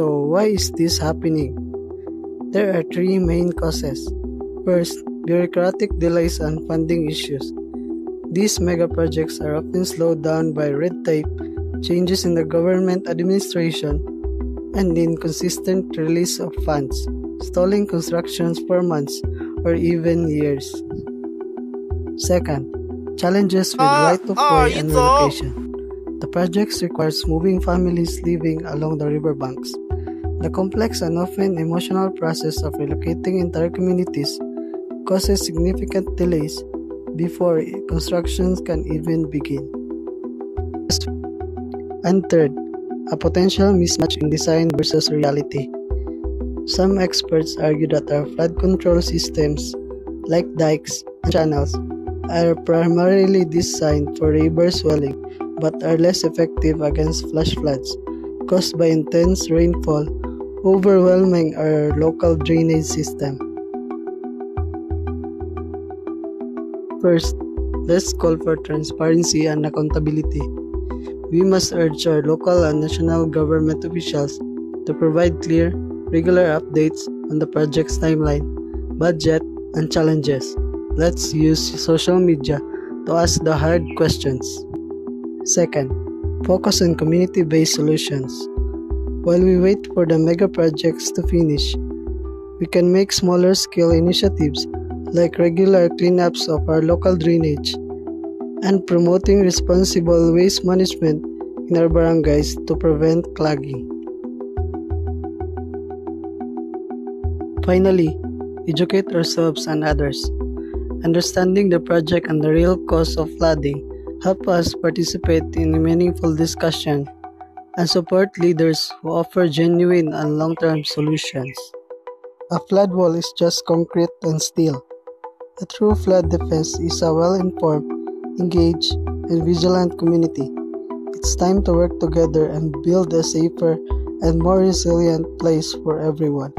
So why is this happening? There are three main causes. First, bureaucratic delays and funding issues. These mega projects are often slowed down by red tape, changes in the government administration, and inconsistent release of funds, stalling constructions for months or even years. Second, challenges with right-of-way and relocation. The projects requires moving families living along the riverbanks. The complex and often emotional process of relocating entire communities causes significant delays before constructions can even begin. And third, a potential mismatch in design versus reality. Some experts argue that our flood control systems, like dikes and channels, are primarily designed for river swelling but are less effective against flash floods caused by intense rainfall overwhelming our local drainage system. First, let's call for transparency and accountability. We must urge our local and national government officials to provide clear, regular updates on the project's timeline, budget, and challenges. Let's use social media to ask the hard questions. Second, focus on community-based solutions. While we wait for the mega projects to finish, we can make smaller-scale initiatives like regular cleanups of our local drainage and promoting responsible waste management in our barangays to prevent clogging. Finally, educate ourselves and others. Understanding the project and the real cause of flooding help us participate in a meaningful discussion and support leaders who offer genuine and long-term solutions. A flood wall is just concrete and steel. A true flood defense is a well-informed, engaged, and vigilant community. It's time to work together and build a safer and more resilient place for everyone.